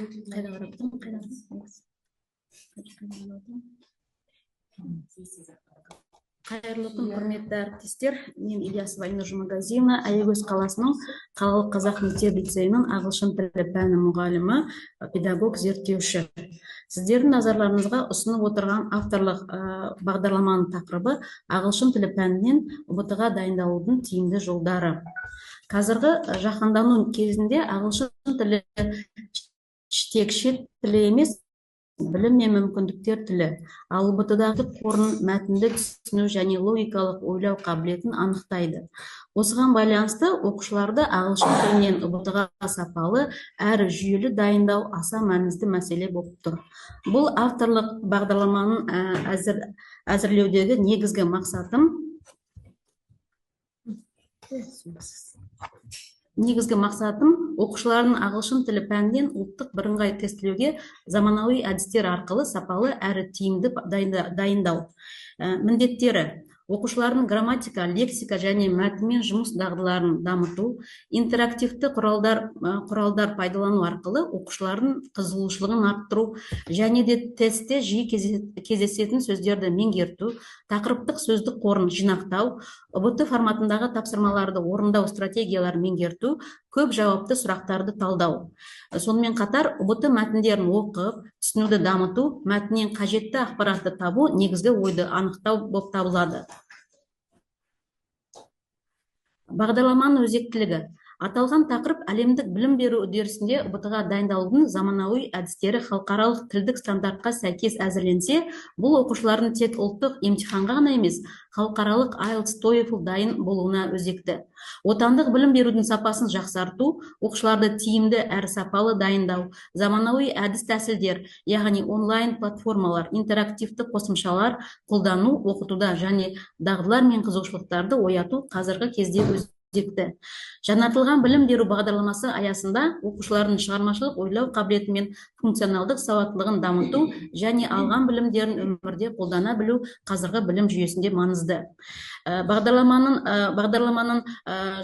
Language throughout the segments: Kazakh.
Қайда қараптың? Қайырлы күн, құрметті әріптестер. Мен Ильясова Айнұр Жұмагазиевна, Аягөз қаласының қалалық қазақ мектеп лицейінің ағылшын тілі пәні мұғалімі, педагог, зерттеуші. Сіздердің назарларыңызға ұсынып отырған авторлық бағдарламаның тақырыбы ағылшын тілі пәнінен ұбт-ға дайындалудың тиімді жолдары. Қазіргі жаһандану кезінде ағылшын тілі тек шет тілі емес, білім мен мүмкіндіктер тілі, ал ұбт-дағы қорын мәтінді түсіну және логикалық ойлау қабілетін анықтайды. Осыған байланысты оқушыларды ағылшын тілінен ұбт-ға сапалы әрі жүйелі дайындау аса маңызды мәселе болып тұр. Бұл авторлық бағдарламаның әзірлеудегі негізгі мақсатым оқушылардың ағылшын тілі пәнінен ұлттық бірыңғай тестілеуге заманауи әдістер арқылы сапалы әрі тиімді дайындау. Міндеттері: оқушылардың грамматика, лексика және мәтінмен жұмыс дағдыларын дамыту, интерактивті құралдар пайдалану арқылы оқушылардың қызығушылығын арттыру және де тестте жиі кездесетін сөздерді меңгерту, тақырыптық сөздік қорын жинақтау, ұбт форматындағы тапсырмаларды орындау стратегияларын меңгерту, көп жауапты сұрақтарды талдау. Сонымен қатар, ұбт мәтіндерін оқып, түсінуді дамыту, мәтіннен қажетті ақпаратты табу, негізгі ойды анықтау болып табылады. Бағдарламаның өзектілігі: аталған тақырып әлемдік білім беру үдерісінде ұбт-ға дайындалудың заманауи әдістері халықаралық тілдік стандартқа сәйкес әзірленсе, бұл оқушылардың тек ұлттық емтиханға ғана емес, халықаралық IELTS, TOEFL дайын болуына өзекті. Отандық білім берудің сапасын жақсарту, оқушыларды тиімді әрі сапалы дайындау, заманауи әдіс-тәсілдер, яғни онлайн платформалар, интерактивті қосымшалар қолдану оқытуда және дағдылар мен қызығушылықтарды ояту қазіргі кезде өзекті. Жаңартылған білім беру бағдарламасы аясында оқушылардың шығармашылық ойлау қабілеті мен функционалдық сауаттылығын дамыту және алған білімдерін өмірде қолдана білу қазіргі білім жүйесінде маңызды. Бағдарламаның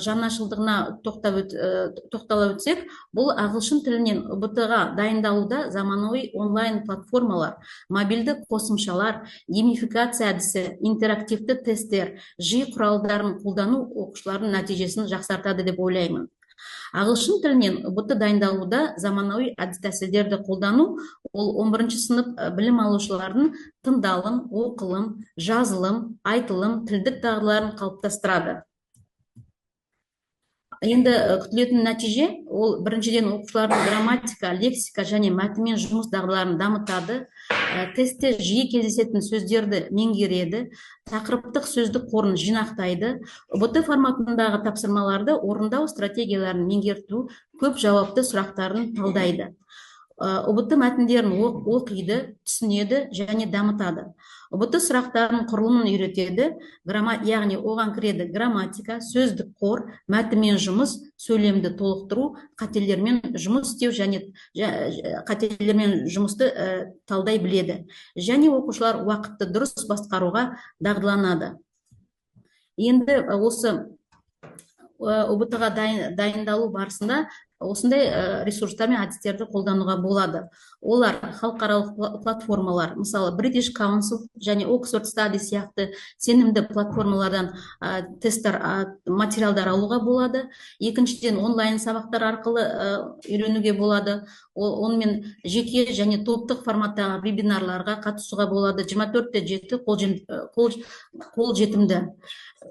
жаңашылдығына тоқтала өтсек, бұл ағылшын тілінен ұбт-ға дайындалуда заманауи онлайн платформалар, мобильді қосымшалар, геймификация әдісі, интерактивті тесттер, жиі құралдарын қолдану оқушылардың нәтижесін жақсартады деп ойлаймын. Ағылшын тілінен ұбт дайындалуда заманауи әдіс-тәсілдерді қолдану, ол 11-ші сынып білім алушылардың тыңдалым, оқылым, жазылым, айтылым, тілдік дағдыларын қалыптастырады. Енді күтілетін нәтиже, ол біріншіден оқушылардың грамматика, лексика және мәтінмен жұмыс дағдыларын дамытады, тестте жиі кездесетін сөздерді меңгереді, тақырыптық сөздік қорын жинақтайды, ұбт форматындағы тапсырмаларды орындау стратегияларын меңгерту, көп жауапты сұрақтарын талдайды. ұбт мәтіндерін оқиды, түсінеді және дамытады. ұбт сұрақтарын құрылымын үйретеді, яғни оған кіреді грамматика, сөздік қор, мәтінмен жұмыс, сөйлемді толықтыру, қателермен жұмыс істеу және қателермен жұмысты талдай біледі. Және оқушылар уақытты дұрыс басқаруға дағдыланады. Енді осы ұбт-ға дайындалу барысында осындай ресурстар мен әдістерді қолдануға болады. Олар халықаралық платформалар, мысалы British Council және Oxford Study сияқты сенімді платформалардан тесттер, материалдар алуға болады. Екіншіден, онлайн сабақтар арқылы үйренуге болады. Онымен жеке және топтық форматтағы вебинарларға қатысуға болады. 24/7 қолжетімді.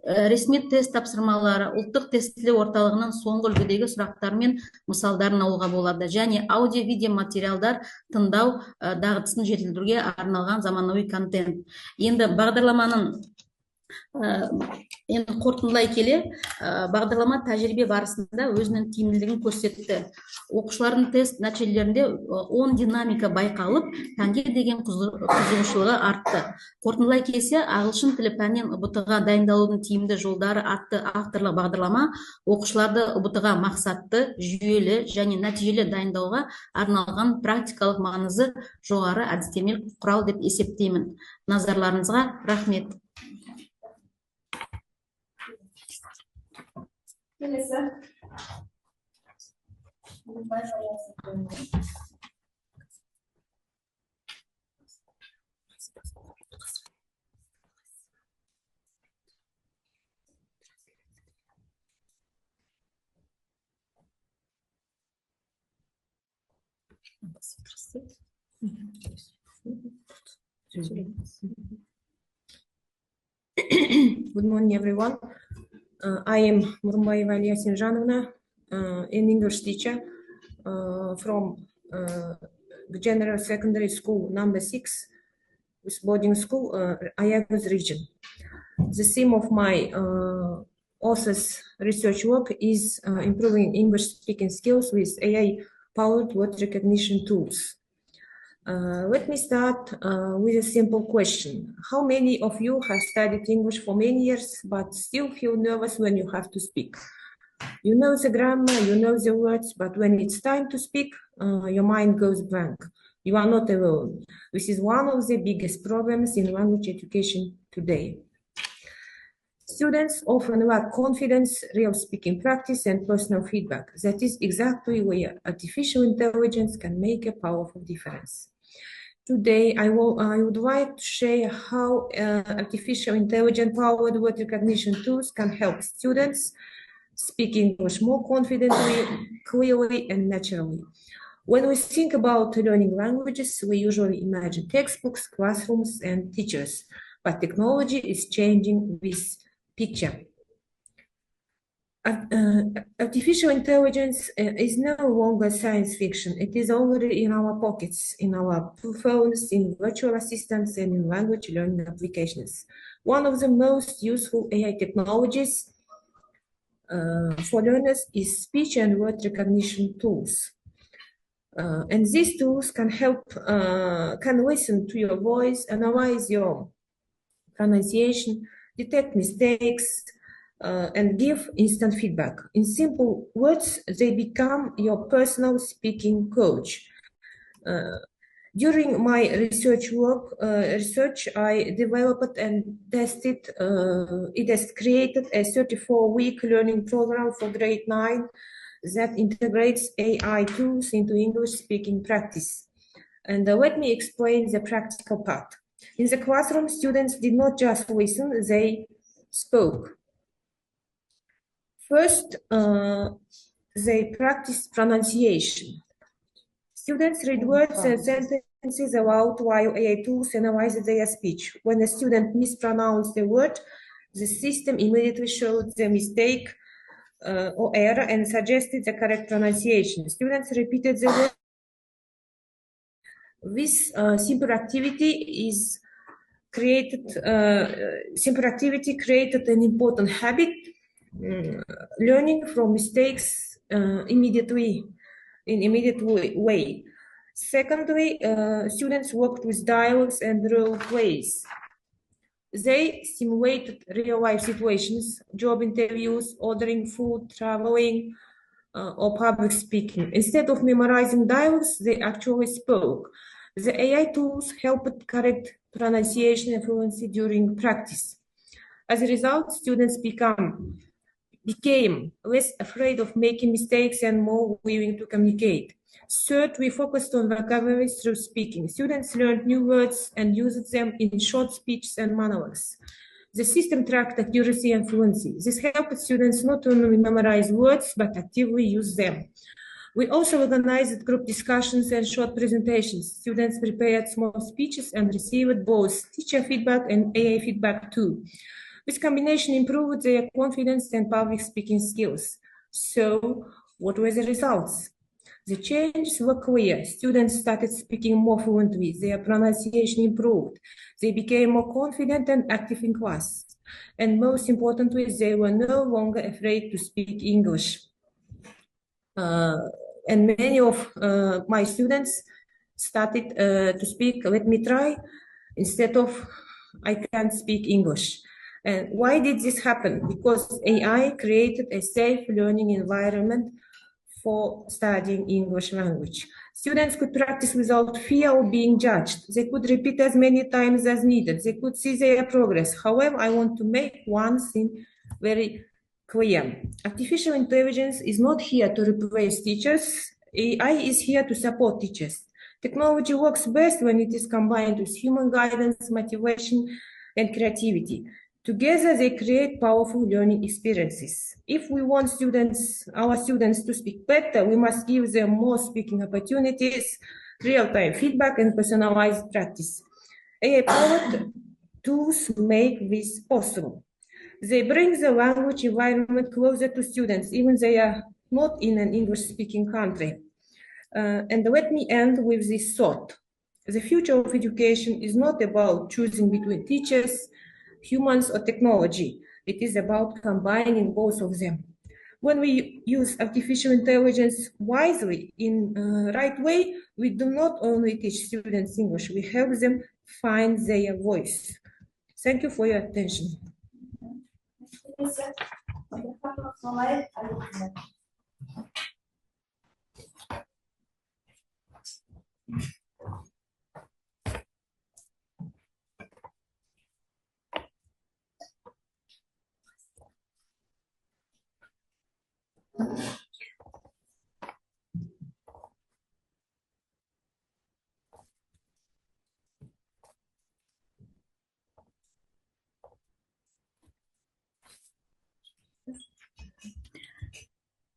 Ресми тест тапсырмалары ұлттық тестілеу орталығының соңғы үлгідегі сұрақтар мен мысалдарын алуға болады. Және аудио-видео материалдар тыңдау дағдысын жетілдіруге арналған заманауи контент. Енді бағдарламаның қорытындылай келе, бағдарлама тәжірибе барысында өзінің тиімділігін көрсетті. Оқушылардың тест нәтижелерінде оң динамика байқалып, пәнге деген қызығушылығы артты. Қорытындылай келсе, ағылшын тілі пәнінен ұбт-ға дайындалудың тиімді жолдары атты авторлық бағдарлама оқушыларды ұбт-ға мақсатты, жүйелі және нәтижелі дайындауға арналған практикалық маңызы жоғары әдістемелік құрал деп есептеймін. Назарларыңызға рахмет. Келесі. Good morning, everyone. I am Murumbayeva Aliya Sinjanovna, an English teacher from General Secondary School number 6, with boarding school, Ayagos region. The theme of my author's research work is improving English speaking skills with AI-powered word recognition tools. Let me start with a simple question. How many of you have studied English for many years but still feel nervous when you have to speak? You know the grammar, you know the words, but when it's time to speak, your mind goes blank. You are not alone. This is one of the biggest problems in language education today. Students often lack confidence, real speaking practice, and personal feedback. That is exactly where artificial intelligence can make a powerful difference. Today, I would like to share how artificial intelligence-powered word recognition tools can help students speak English more confidently, clearly, and naturally. When we think about learning languages, we usually imagine textbooks, classrooms, and teachers, but technology is changing this picture. Artificial intelligence is no longer science fiction. It is already in our pockets, in our phones, in virtual assistants, and in language learning applications. One of the most useful AI technologies for learners is speech and word recognition tools. And these tools can help, can listen to your voice, analyze your pronunciation, detect mistakes, and give instant feedback. In simple words, they become your personal speaking coach. During my research, I developed and tested, it has created a 34-week learning program for grade 9 that integrates AI tools into English speaking practice. And let me explain the practical part. In the classroom, students did not just listen, they spoke. First, they practiced pronunciation. Students read words and sentences aloud while AI tools analyze their speech. When a student mispronounced a word, the system immediately showed the mistake or error and suggested the correct pronunciation. Students repeated the word. This simple activity created an important habit, learning from mistakes immediately, in immediate way. Secondly, students worked with dialogues and role plays. They simulated real-life situations, job interviews, ordering food, traveling, or public speaking. Instead of memorizing dialogues, they actually spoke. The AI tools helped correct pronunciation and fluency during practice. As a result, students became less afraid of making mistakes and more willing to communicate. Third, we focused on vocabulary through speaking. Students learned new words and used them in short speeches and monologues. The system tracked accuracy and fluency. This helped students not only memorize words, but actively use them. We also organized group discussions and short presentations. Students prepared small speeches and received both teacher feedback and AI feedback too. This combination improved their confidence and public speaking skills. So, what were the results? The changes were clear. Students started speaking more fluently. Their pronunciation improved. They became more confident and active in class. And most importantly, they were no longer afraid to speak English. And many of my students started to speak, let me try, instead of I can't speak English. And why did this happen? Because AI created a safe learning environment for studying English language. Students could practice without fear of being judged. They could repeat as many times as needed. They could see their progress. However, I want to make one thing very clear. Artificial intelligence is not here to replace teachers. AI is here to support teachers. Technology works best when it is combined with human guidance, motivation, and creativity. Together, they create powerful learning experiences. If we want our students to speak better, we must give them more speaking opportunities, real-time feedback, and personalized practice. AI-powered tools make this possible. They bring the language environment closer to students, even they are not in an English-speaking country. And let me end with this thought. The future of education is not about choosing between teachers, humans, or technology. It is about combining both of them. When we use artificial intelligence wisely in the right way, we do not only teach students English, we help them find their voice. Thank you for your attention.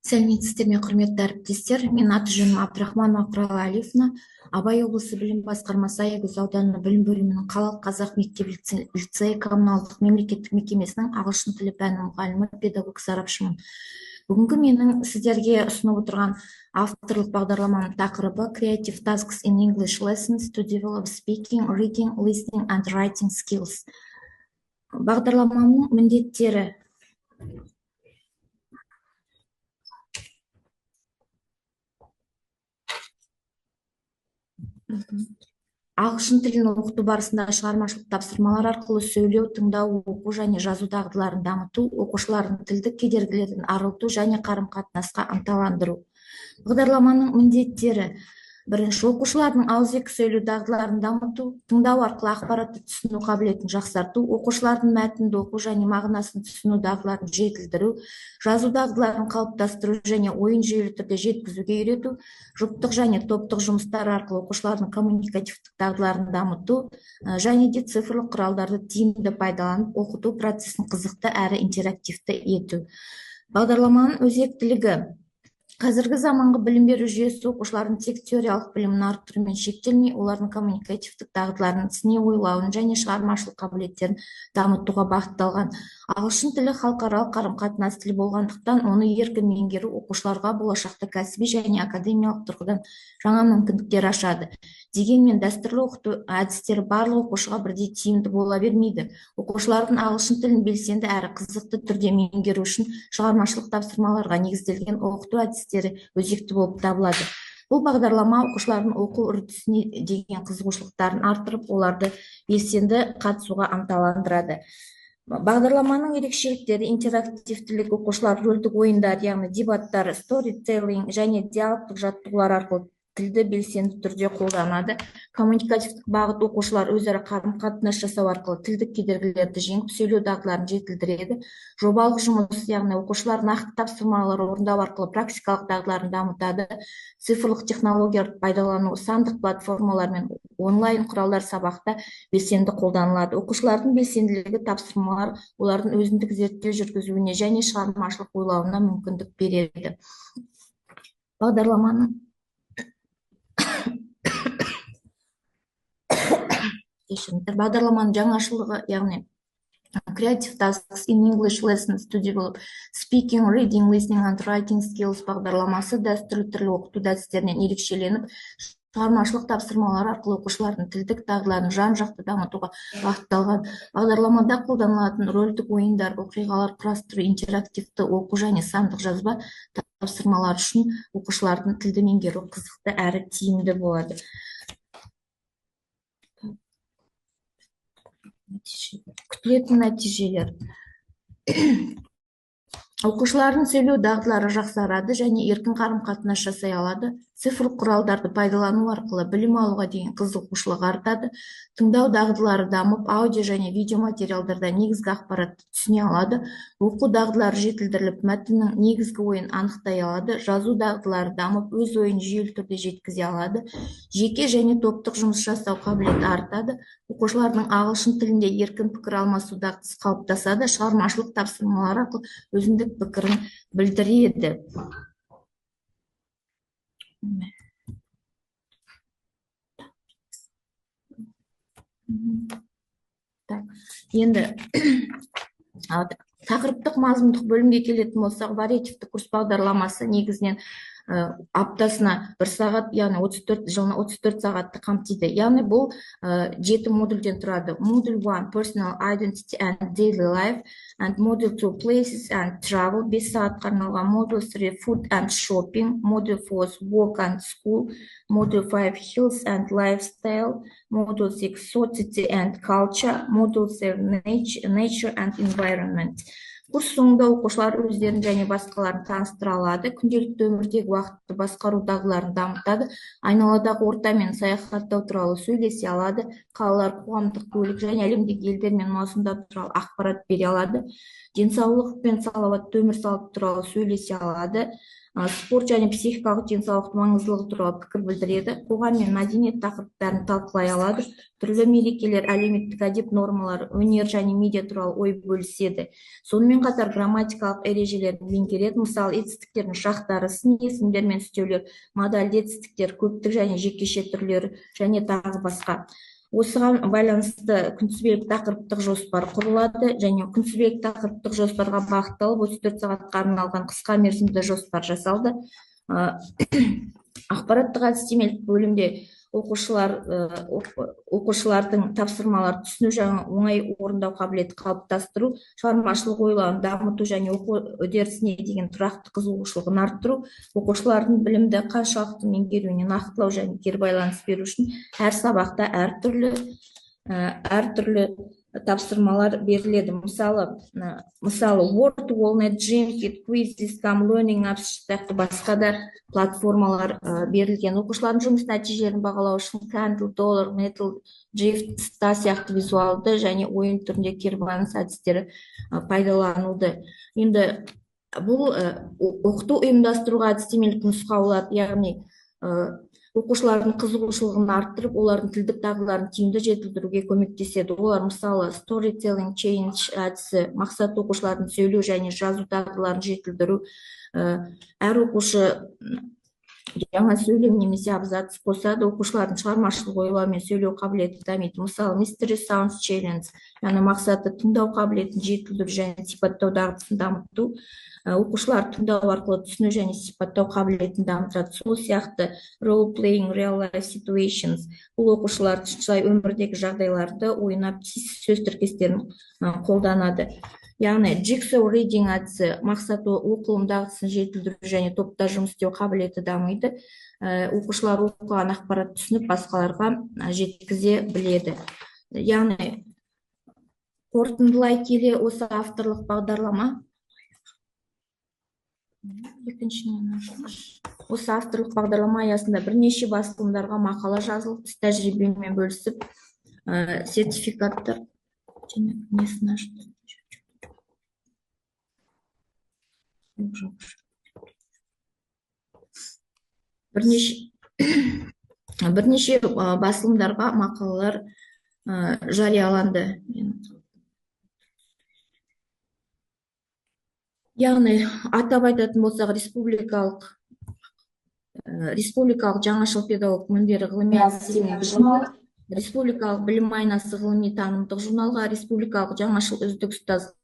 Сәлеметсіздер ме, құрметті әріптестер. Мен аты-жөнім Абдрахманова Құрал Әлиевна, Абай облысы білім басқармасы Аягөз ауданы білім бөлімінің қалалық қазақ мектеп лицейі коммуналдық мемлекеттік мекемесінің ағылшын тілі пәні мұғалімі, педагог сарапшымын. Бүгінгі менің сіздерге ұсынып отырған авторлық бағдарламаның тақырыбы Creative Tasks in English Lessons to Develop Speaking, Reading, Listening and Writing Skills. Бағдарламаның міндеттері: ағылшын тілін оқыту барысында шығармашылық тапсырмалар арқылы сөйлеу, тыңдау, оқу және жазу дағдыларын дамыту, оқушылардың тілдік кедергілерден арылту және қарым-қатынасқа ынталандыру. Бағдарламаның міндеттері: бірінші, оқушылардың ауызекі сөйлеу дағдыларын дамыту, тыңдау арқылы ақпаратты түсіну қабілетін жақсарту, оқушылардың мәтінді оқу және мағынасын түсіну дағдыларын жетілдіру, жазу дағдыларын қалыптастыру және ойын жүйелі түрде жеткізуге үйрету, жұптық және топтық жұмыстар арқылы оқушылардың коммуникативтік дағдыларын дамыту және де цифрлық құралдарды тиімді пайдаланып оқыту процесін қызықты әрі интерактивті ету. Бағдарламаның өзектілігі: қазіргі заманғы білім беру жүйесі оқушылардың тек теориялық білімін арттырумен шектелмей, олардың коммуникативтік дағдыларын, сыни ойлауын және шығармашылық қабілеттерін дамытуға бағытталған. Ағылшын тілі халықаралық қарым-қатынас тілі болғандықтан, оны еркін меңгеру оқушыларға болашақта кәсіби және академиялық тұрғыдан жаңа мүмкіндіктер ашады. Дегенмен, дәстүрлі оқыту әдістері барлық оқушыға бірдей тиімді бола бермейді. Оқушылардың ағылшын тілін белсенді әрі қызықты түрде меңгеру үшін шығармашылық тапсырмаларға негізделген оқыту әдістері өзекті болып табылады. Бұл бағдарлама оқушылардың оқу үрдісіне деген қызығушылықтарын арттырып, оларды белсенді қатысуға ынталандырады. Бағдарламаның ерекшеліктері: интерактивтілік, оқушылар рөлдік ойындар, яғни дебаттар, сторителлинг және диалогтық жаттығулар арқылы тілді белсенді түрде қолданады. Коммуникативтік бағыт: оқушылар өзара қарым-қатынас жасау арқылы тілдік кедергілерді жеңіп, сөйлеу дағдыларын жетілдіреді. Жобалық жұмыс, яғни оқушылар нақты тапсырмалар орындау арқылы практикалық дағдыларын дамытады. Цифрлық технологияларды пайдалану, сандық платформалар мен онлайн құралдар сабақта белсенді қолданылады. Оқушылардың белсенділігі тапсырмалар олардың өзіндік зерттеу жүргізуіне және шығармашылық ойлауына мүмкіндік береді. Бағдарламаның жаңашылығы, яғни Creative Tasks in English Lessons to Develop Speaking, Reading, Listening and Writing Skills бағдарламасы дәстүрлі түрлі оқыту әдістерінен ерекшеленіп, шығармашылық тапсырмалар арқылы оқушылардың тілдік дағдыларын жан-жақты дамытуға бағытталған. Бағдарламада қолданылатын рөлдік ойындар, оқиғалар құрастыру, интерактивті оқу және сандық жазба тапсырмалар үшін оқушылардың тілді меңгеру қызықты әрі тиімді болады. Күтілетін нәтижелер: оқушылардың сөйлеу дағдылары жақсарады және еркін қарым-қатынас жасай алады. цифрлық құралдарды пайдалану арқылы білім алуға деген қызығушылық артады, тыңдау дағдылары дамып, аудио және видео материалдарда негізгі ақпаратты түсіне алады, оқу дағдылары жетілдіріліп, мәтіннің негізгі ойын анықтай алады, жазу дағдылары дамып, өз ойын жүйелі түрде жеткізе алады, жеке және топтық жұмыс жасау қабілеті артады, оқушылардың ағылшын тілінде еркін пікір алмасу дағдысы қалыптасады, шығармашылық тапсырмалар арқылы өзіндік пікірін білдіреді. Енді тақырыптық мазмұндық бөлімге келетін болсақ, вариативті курс бағдарламасы негізінен аптасына 1 сағат, яғни жылына 34 сағатты қамтиды. Яғни бұл 7 модульден тұрады. Module 1 Personal Identity and Daily Life, and Module 2 Places and Travel 5 сағатқа арналған, Module 3 Food and Shopping, Module 4 Work and School, Module 5 Health and Lifestyle, Module 6 Society and Culture, Module 7 Nature and Environment. Курс соңында оқушылар өздерін және басқаларын таныстыра алады, күнделікті өмірдегі уақытты басқару дағдыларын дамытады, айналадағы ортамен саяхаттау туралы сөйлесе алады, қалалар, қоғамдық көлік және әлемдегі елдер мен маусымдар туралы ақпарат бере алады, денсаулық пен салауатты өмір салты туралы сөйлесе алады, спорт және психикалық денсаулықтың маңыздылығы туралы пікір білдіреді, қоғам мен мәдениет тақырыптарын талқылай алады, түрлі мерекелер, әлеуметтік әдеп нормалары, өнер және медиа туралы ой бөліседі. Сонымен қатар грамматикалық ережелерді меңгереді, мысалы етістіктердің шақтары, сын есімдер мен үстеулер, модальді етістіктер, көптік және жекеше түрлері және тағы басқа. Осыған байланысты күнтізбелік тақырыптық жоспар құрылады және күнтізбелік тақырыптық жоспарға бағытталып 34 сағатқа арналған қысқа мерзімді жоспар жасалды. Ақпараттық әдістемелік бөлімде оқушылардың тапсырмаларды түсіну және оңай орындау қабілеті қалыптастыру, шығармашылық ойлауын дамыту және оқу үдерісіне деген тұрақты қызығушылығын арттыру, оқушылардың білімді қаншалықты меңгеруіне нақтылау және кері байланыс беру үшін әр сабақта әртүрлі тапсырмалар беріледі. Мысалы Word, Walnut, Jamkit, Quizzes, Come Learning Apps сияқты басқа да платформалар берілген. Оқушылардың жұмыс нәтижелерін бағалау үшін Candle, Dollar, Metal, Drift, Ста сияқты визуалды және ойын түрінде кері байланыс әдістері пайдаланылды. Енді бұл оқыту ұйымдастыруға әдістемелік нұсқаулар, яғни оқушылардың қызығушылығын арттырып, олардың тілдік дағдыларын тиімді жетілдіруге көмектеседі. Олар мысалы Storytelling Change әдісі, мақсат оқушылардың сөйлеу және жазу дағдыларын жетілдіру, әр оқушы жаңа сөйлем немесе абзац қосады, оқушылардың шығармашылық ойлау мен сөйлеу қабілеті дамиды. Мысалы Mystery Sounds Challenge, яғни мақсаты тыңдау қабілетін жетілдіру және сипаттау дағдысын дамыту, оқушылар тыңдау арқылы түсіну және сипаттау қабілетін дамытады. Сол сияқты Role Playing Real Life Situations, бұл оқушылар шынайы өмірдегі жағдайларды ойнап сөз тіркестерін қолданады. Яғни Jigsaw Reading әдісі, мақсаты оқылым дағдысын жетілдіру және топта жұмыс істеу қабілеті дамиды. Оқушылар оқыған ақпаратты түсініп, басқаларға жеткізе біледі. Яғни қорытындылай келе, осы авторлық бағдарлама аясында бірнеше басылымдарға мақала жазылып, іс тәжірибемен бөлісіп, сертификаттар бірнеше басылымдарға мақалалар жарияланды. Яғни атап айтатын болсақ, республикалық жаңашыл педагог мінбері ғылыми әдістемелік журнал, республикалық білім айнасы ғылыми танымдық журналға, республикалық жаңашыл үздік ұстаз